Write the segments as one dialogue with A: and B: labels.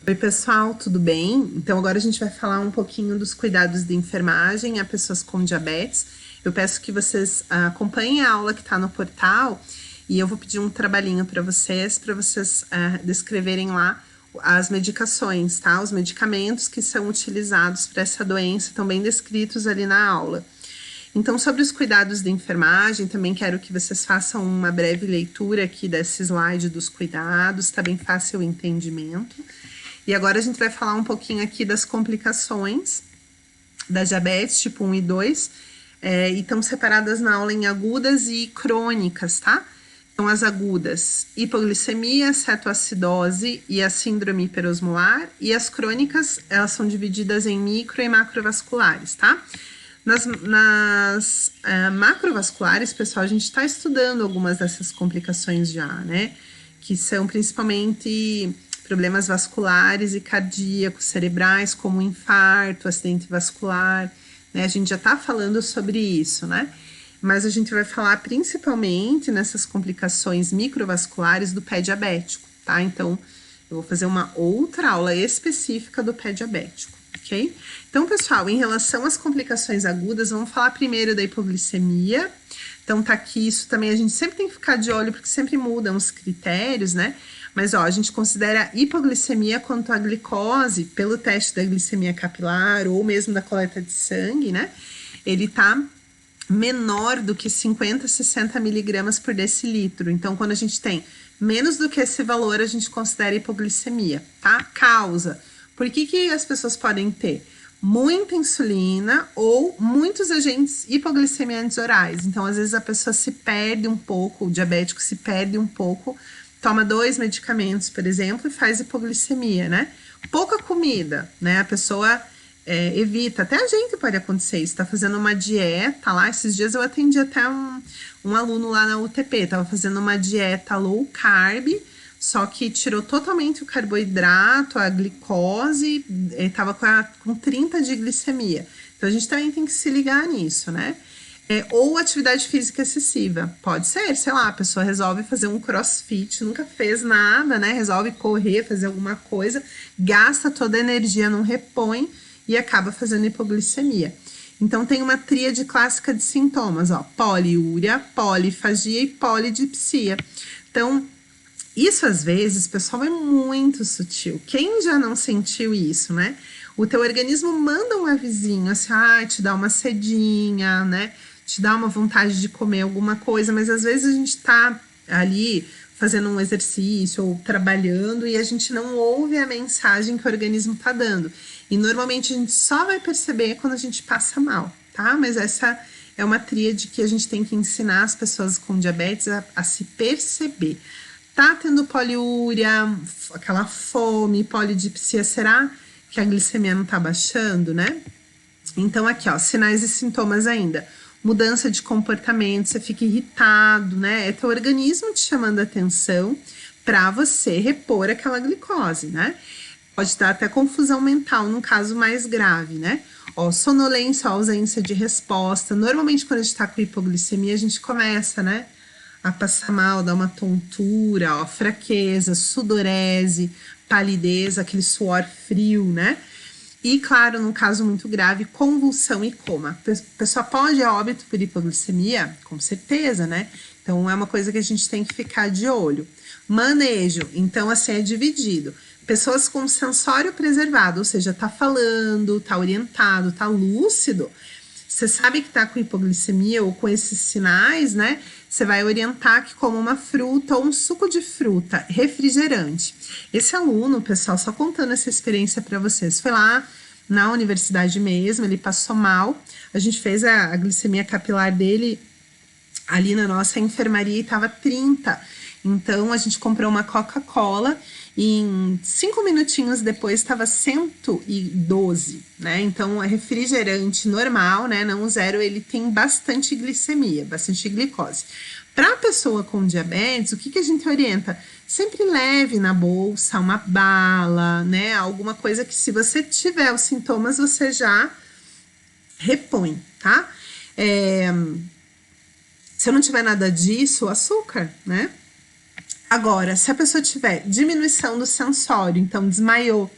A: Oi, pessoal, tudo bem? Então, agora a gente vai falar um pouquinho dos cuidados de enfermagem a pessoas com diabetes. Eu peço que vocês acompanhem a aula que está no portal e eu vou pedir um trabalhinho para vocês descreverem lá as medicações, tá? Os medicamentos que são utilizados para essa doença estão bem descritos ali na aula. Então, sobre os cuidados de enfermagem, também quero que vocês façam uma breve leitura aqui desse slide dos cuidados, tá bem fácil o entendimento. E agora a gente vai falar um pouquinho aqui das complicações da diabetes tipo 1 e 2, e estão separadas na aula em agudas e crônicas, tá? Então, as agudas, hipoglicemia, cetoacidose e a síndrome hiperosmolar, e as crônicas, elas são divididas em micro e macrovasculares, tá? Nas macrovasculares, pessoal, a gente está estudando algumas dessas complicações já, né? Que são principalmente problemas vasculares e cardíacos cerebrais, como infarto, acidente vascular, né? A gente já está falando sobre isso, né? Mas a gente vai falar principalmente nessas complicações microvasculares do pé diabético, tá? Então, eu vou fazer uma outra aula específica do pé diabético, ok? Então, pessoal, em relação às complicações agudas, vamos falar primeiro da hipoglicemia. Então, tá aqui, isso também a gente sempre tem que ficar de olho, porque sempre mudam os critérios, né? Mas, ó, a gente considera hipoglicemia quanto à glicose pelo teste da glicemia capilar ou mesmo da coleta de sangue, né? Ele tá menor do que 50, 60 miligramas por decilitro. Então, quando a gente tem menos do que esse valor, a gente considera hipoglicemia, tá? Causa. Por que as pessoas podem ter? Muita insulina ou muitos agentes hipoglicemiantes orais. Então, às vezes, a pessoa se perde um pouco, o diabético se perde um pouco, toma 2 medicamentos, por exemplo, e faz hipoglicemia, né? Pouca comida, né? A pessoa evita, até a gente pode acontecer isso, tá fazendo uma dieta lá, esses dias eu atendi até um aluno lá na UTP, tava fazendo uma dieta low carb, só que tirou totalmente o carboidrato, a glicose, tava com 30 de glicemia. Então a gente também tem que se ligar nisso, né? Ou atividade física excessiva, pode ser, sei lá, a pessoa resolve fazer um crossfit, nunca fez nada, né? Resolve correr, fazer alguma coisa, gasta toda a energia, não repõe, e acaba fazendo hipoglicemia. Então, tem uma tríade clássica de sintomas, ó, poliúria, polifagia e polidipsia. Então, isso às vezes, pessoal, é muito sutil. Quem já não sentiu isso, né? O teu organismo manda um avisinho, assim, te dá uma sedinha, né? Te dá uma vontade de comer alguma coisa, mas às vezes a gente tá ali fazendo um exercício ou trabalhando e a gente não ouve a mensagem que o organismo tá dando. E normalmente a gente só vai perceber quando a gente passa mal, tá? Mas essa é uma tríade que a gente tem que ensinar as pessoas com diabetes a se perceber. Tá tendo poliúria, aquela fome, polidipsia, será que a glicemia não tá baixando, né? Então aqui, ó, sinais e sintomas ainda. Mudança de comportamento, você fica irritado, né? É teu organismo te chamando a atenção para você repor aquela glicose, né? Pode dar até confusão mental num caso mais grave, né? Ó, sonolência, ausência de resposta. Normalmente, quando a gente tá com hipoglicemia, a gente começa, né? A passar mal, dar uma tontura, ó, fraqueza, sudorese, palidez, aquele suor frio, né? E, claro, num caso muito grave, convulsão e coma. A pessoa pode ir a óbito por hipoglicemia? Com certeza, né? Então, é uma coisa que a gente tem que ficar de olho. Manejo, então, assim, é dividido. Pessoas com sensório preservado, ou seja, tá falando, tá orientado, tá lúcido, você sabe que tá com hipoglicemia ou com esses sinais, né? Você vai orientar que coma uma fruta ou um suco de fruta, refrigerante. Esse aluno, pessoal, só contando essa experiência para vocês, foi lá na universidade mesmo, ele passou mal, a gente fez a glicemia capilar dele ali na nossa enfermaria e tava 30. Então, a gente comprou uma Coca-Cola e em 5 minutinhos depois estava 112, né? Então, é refrigerante normal, né? Não zero, ele tem bastante glicemia, bastante glicose. Para a pessoa com diabetes, o que a gente orienta? Sempre leve na bolsa uma bala, né? Alguma coisa que se você tiver os sintomas, você já repõe, tá? Se eu não tiver nada disso, açúcar, né? Agora, se a pessoa tiver diminuição do sensório, então desmaiou,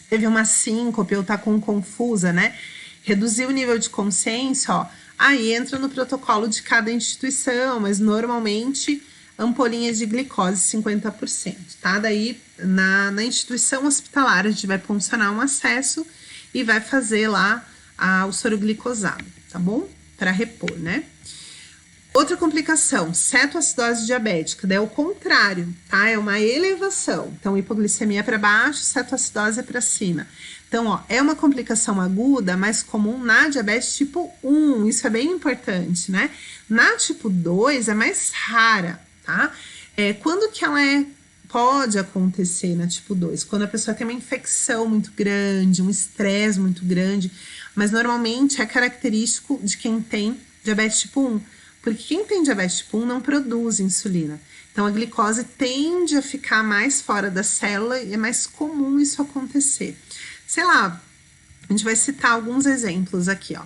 A: teve uma síncope ou tá com confusa, né? Reduzir o nível de consciência, ó, aí entra no protocolo de cada instituição, mas normalmente ampolinhas de glicose 50%, tá? Daí na instituição hospitalar a gente vai puncionar um acesso e vai fazer lá o soro glicosado, tá bom? Para repor, né? Outra complicação, cetoacidose diabética, daí é o contrário, tá? É uma elevação. Então, hipoglicemia para baixo, cetoacidose para cima. Então, ó, é uma complicação aguda, mais comum na diabetes tipo 1, isso é bem importante, né? Na tipo 2 é mais rara, tá? Quando que pode acontecer na tipo 2? Quando a pessoa tem uma infecção muito grande, um estresse muito grande, mas normalmente é característico de quem tem diabetes tipo 1. Porque quem tem diabetes tipo 1 não produz insulina. Então, a glicose tende a ficar mais fora da célula e é mais comum isso acontecer. Sei lá, a gente vai citar alguns exemplos aqui, ó.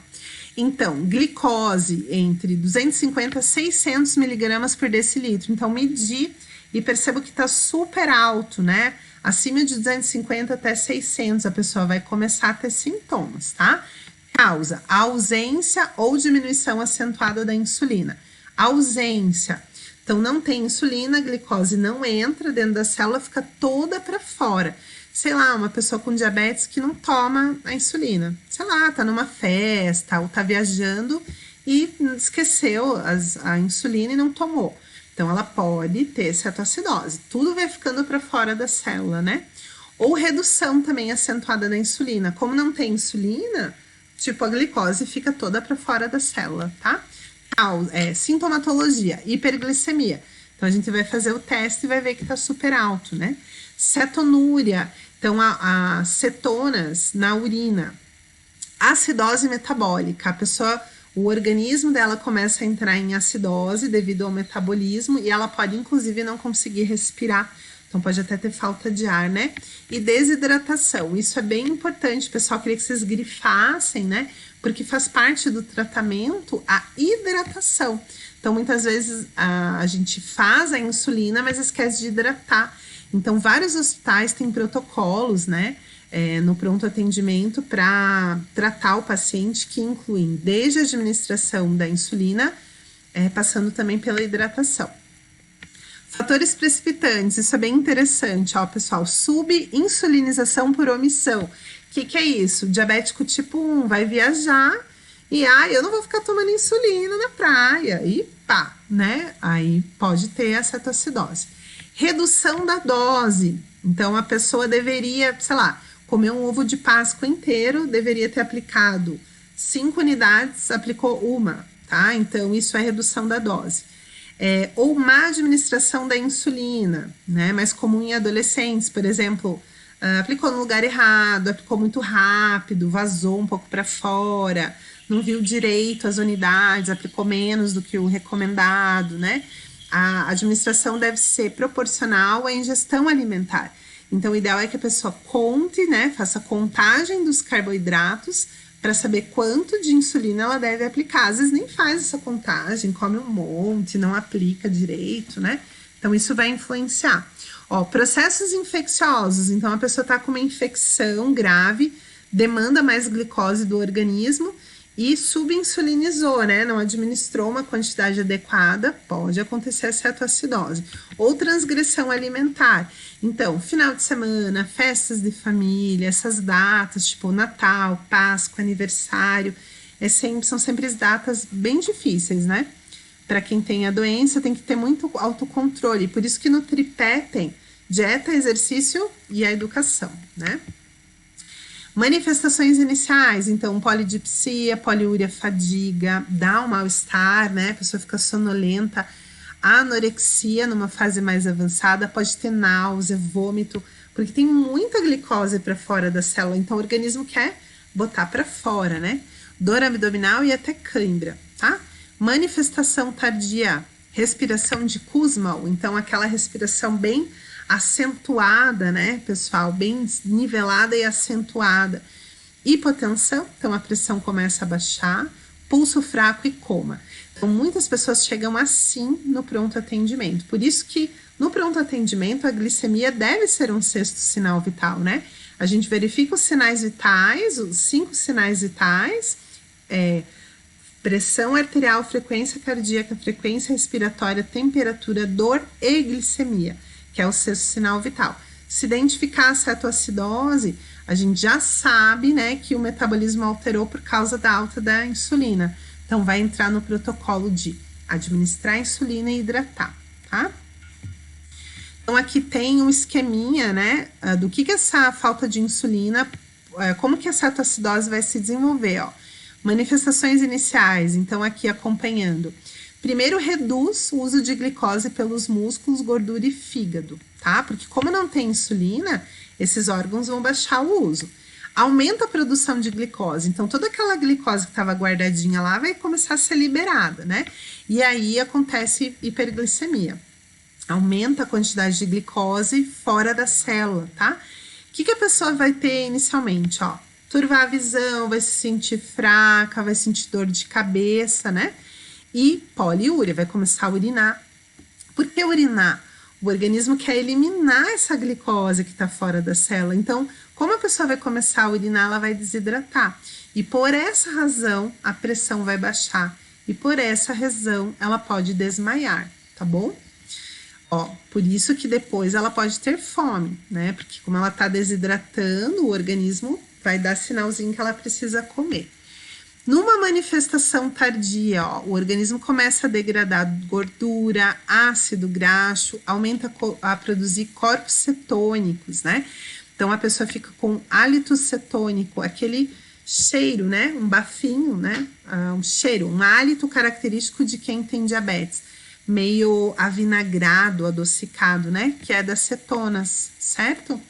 A: Então, glicose entre 250 a 600 miligramas por decilitro. Então, medir e percebo que está super alto, né? Acima de 250 até 600, a pessoa vai começar a ter sintomas, tá? Causa ausência ou diminuição acentuada da insulina. Ausência. Então, não tem insulina, a glicose não entra dentro da célula, fica toda para fora. Sei lá, uma pessoa com diabetes que não toma a insulina. Sei lá, tá numa festa ou tá viajando e esqueceu a insulina e não tomou. Então, ela pode ter cetoacidose. Tudo vai ficando para fora da célula, né? Ou redução também acentuada da insulina. Como não tem insulina, tipo, a glicose fica toda para fora da célula, tá? Sintomatologia, hiperglicemia. Então, a gente vai fazer o teste e vai ver que tá super alto, né? Cetonúria, então, as cetonas na urina. Acidose metabólica, a pessoa, o organismo dela começa a entrar em acidose devido ao metabolismo e ela pode, inclusive, não conseguir respirar. Então, pode até ter falta de ar, né? E desidratação, isso é bem importante, pessoal, queria que vocês grifassem, né? Porque faz parte do tratamento a hidratação. Então, muitas vezes a gente faz a insulina, mas esquece de hidratar. Então, vários hospitais têm protocolos, né? No pronto atendimento para tratar o paciente, que incluem desde a administração da insulina, passando também pela hidratação. Fatores precipitantes, isso é bem interessante, ó, pessoal. Subinsulinização por omissão. O que é isso? Diabético tipo 1 vai viajar e, eu não vou ficar tomando insulina na praia. E pá, né? Aí pode ter a cetoacidose. Redução da dose. Então, a pessoa deveria, sei lá, comer um ovo de Páscoa inteiro, deveria ter aplicado 5 unidades, aplicou uma, tá? Então, isso é redução da dose. Ou má administração da insulina, né? Mais comum em adolescentes, por exemplo, aplicou no lugar errado, aplicou muito rápido, vazou um pouco para fora, não viu direito as unidades, aplicou menos do que o recomendado, né? A administração deve ser proporcional à ingestão alimentar. Então, o ideal é que a pessoa conte, né? Faça contagem dos carboidratos para saber quanto de insulina ela deve aplicar. Às vezes nem faz essa contagem, come um monte, não aplica direito, né? Então, isso vai influenciar. Ó, processos infecciosos. Então, a pessoa está com uma infecção grave, demanda mais glicose do organismo e subinsulinizou, né? Não administrou uma quantidade adequada, pode acontecer a cetoacidose. Ou transgressão alimentar. Então, final de semana, festas de família, essas datas, tipo Natal, Páscoa, aniversário, são sempre as datas bem difíceis, né? Para quem tem a doença, tem que ter muito autocontrole. Por isso que no tripé tem dieta, exercício e a educação, né? Manifestações iniciais, então, polidipsia, poliúria, fadiga, dá um mal-estar, né? A pessoa fica sonolenta. Anorexia, numa fase mais avançada, pode ter náusea, vômito, porque tem muita glicose para fora da célula, então o organismo quer botar para fora, né? Dor abdominal e até cãibra, tá? Manifestação tardia, respiração de Kussmaul, então aquela respiração bem acentuada, né, pessoal? Bem nivelada e acentuada. Hipotensão, então a pressão começa a baixar, pulso fraco e coma. Então, muitas pessoas chegam assim no pronto atendimento. Por isso que No pronto atendimento, a glicemia deve ser um sexto sinal vital, né? A gente verifica os sinais vitais, os 5 sinais vitais, pressão arterial, frequência cardíaca, frequência respiratória, temperatura, dor e glicemia, que é o sexto sinal vital. Se identificar a cetoacidose, a gente já sabe, né, que o metabolismo alterou por causa da alta da insulina. Então, vai entrar no protocolo de administrar a insulina e hidratar, tá? Então, aqui tem um esqueminha, né, do que essa falta de insulina, como que a cetoacidose vai se desenvolver, ó. Manifestações iniciais, então aqui acompanhando. Primeiro, reduz o uso de glicose pelos músculos, gordura e fígado, tá? Porque como não tem insulina, esses órgãos vão baixar o uso. Aumenta a produção de glicose, então toda aquela glicose que estava guardadinha lá vai começar a ser liberada, né? E aí acontece hiperglicemia. Aumenta a quantidade de glicose fora da célula, tá? O que a pessoa vai ter inicialmente, ó? Turvar a visão, vai se sentir fraca, vai sentir dor de cabeça, né? E poliúria, vai começar a urinar. Por que urinar? O organismo quer eliminar essa glicose que está fora da célula. Então, como a pessoa vai começar a urinar, ela vai desidratar. E por essa razão, a pressão vai baixar. E por essa razão, ela pode desmaiar, tá bom? Ó, por isso que depois ela pode ter fome, né? Porque como ela tá desidratando, o organismo vai dar sinalzinho que ela precisa comer. Numa manifestação tardia, ó, o organismo começa a degradar gordura, ácido graxo, aumenta a produzir corpos cetônicos, né? Então a pessoa fica com hálito cetônico, aquele cheiro, né? Um bafinho, né? Um cheiro, um hálito característico de quem tem diabetes, meio avinagrado, adocicado, né? Que é das cetonas, certo?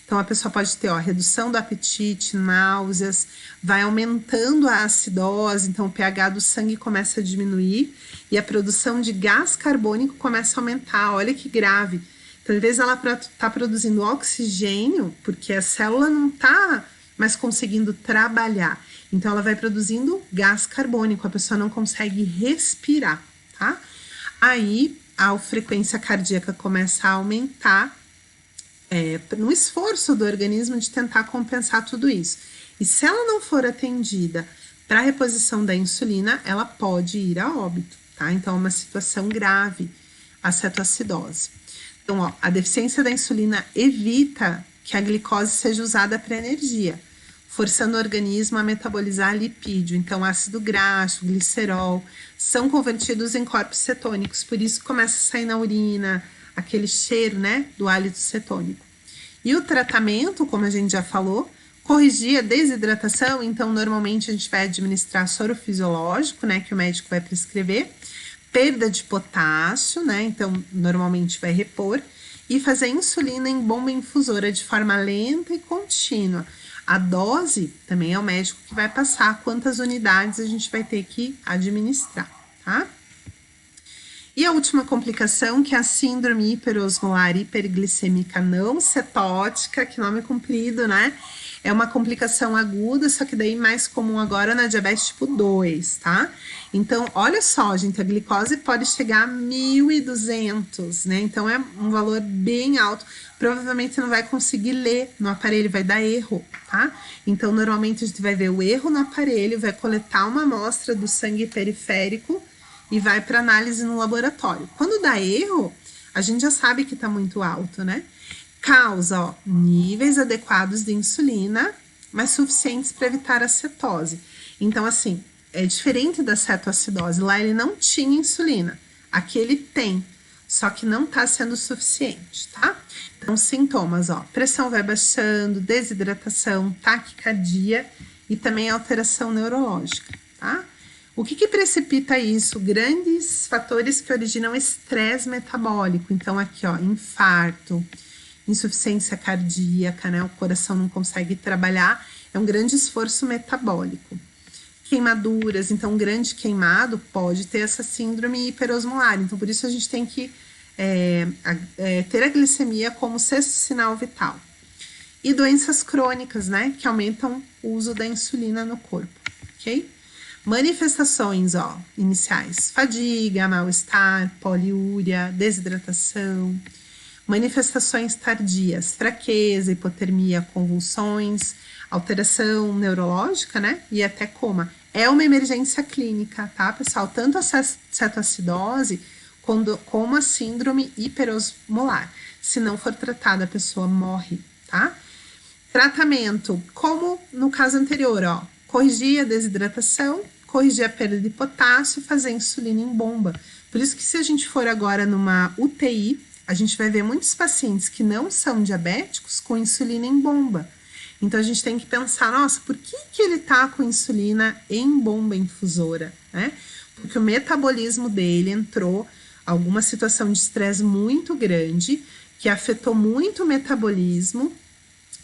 A: Então, a pessoa pode ter, ó, redução do apetite, náuseas, vai aumentando a acidose, então o pH do sangue começa a diminuir e a produção de gás carbônico começa a aumentar. Olha que grave. Então, às vezes ela tá produzindo oxigênio, porque a célula não tá mais conseguindo trabalhar. Então, ela vai produzindo gás carbônico, a pessoa não consegue respirar, tá? Aí, a frequência cardíaca começa a aumentar, no esforço do organismo de tentar compensar tudo isso. E se ela não for atendida para a reposição da insulina, ela pode ir a óbito, tá? Então, é uma situação grave a cetoacidose. Então, ó, a deficiência da insulina evita que a glicose seja usada para energia, forçando o organismo a metabolizar lipídio. Então, ácido graxo, glicerol, são convertidos em corpos cetônicos, por isso começa a sair na urina, aquele cheiro, né, do hálito cetônico. E o tratamento, como a gente já falou, corrigir a desidratação, então normalmente a gente vai administrar soro fisiológico, né, que o médico vai prescrever, perda de potássio, né, então normalmente vai repor, e fazer insulina em bomba infusora de forma lenta e contínua. A dose também é o médico que vai passar quantas unidades a gente vai ter que administrar, tá? E a última complicação, que é a síndrome hiperosmolar hiperglicêmica não cetótica, que nome comprido, né? É uma complicação aguda, só que daí mais comum agora na diabetes tipo 2, tá? Então, olha só, gente, a glicose pode chegar a 1.200, né? Então, é um valor bem alto. Provavelmente você não vai conseguir ler no aparelho, vai dar erro, tá? Então, normalmente a gente vai ver o erro no aparelho, vai coletar uma amostra do sangue periférico e vai para análise no laboratório. Quando dá erro, a gente já sabe que tá muito alto, né? Causa, ó, níveis adequados de insulina, mas suficientes para evitar a cetose. Então, assim, é diferente da cetoacidose. Lá ele não tinha insulina. Aqui ele tem, só que não tá sendo suficiente, tá? Então, sintomas, ó, pressão vai baixando, desidratação, taquicardia e também alteração neurológica, tá? O que precipita isso? Grandes fatores que originam estresse metabólico. Então, aqui, ó, infarto, insuficiência cardíaca, né? O coração não consegue trabalhar, é um grande esforço metabólico. Queimaduras, então, um grande queimado pode ter essa síndrome hiperosmolar. Então, por isso a gente tem que ter a glicemia como sexto sinal vital. E doenças crônicas, né? Que aumentam o uso da insulina no corpo, ok? Manifestações, ó, iniciais: fadiga, mal-estar, poliúria, desidratação, manifestações tardias, fraqueza, hipotermia, convulsões, alteração neurológica, né? E até coma. É uma emergência clínica, tá, pessoal? Tanto a cetoacidose como a síndrome hiperosmolar. Se não for tratada, a pessoa morre, tá? Tratamento, como no caso anterior, ó, corrigir a desidratação, corrigir a perda de potássio, fazer insulina em bomba. Por isso que se a gente for agora numa UTI, a gente vai ver muitos pacientes que não são diabéticos com insulina em bomba. Então a gente tem que pensar, nossa, por que ele tá com insulina em bomba infusora, né? Porque o metabolismo dele entrou alguma situação de estresse muito grande, que afetou muito o metabolismo,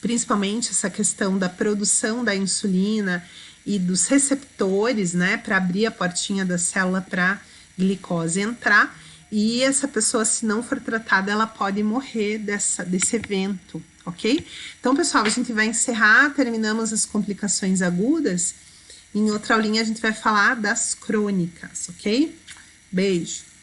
A: principalmente essa questão da produção da insulina e dos receptores, né, para abrir a portinha da célula para glicose entrar. E essa pessoa, se não for tratada, ela pode morrer desse evento, ok? Então, pessoal, a gente vai encerrar, terminamos as complicações agudas. Em outra aulinha, a gente vai falar das crônicas, ok? Beijo!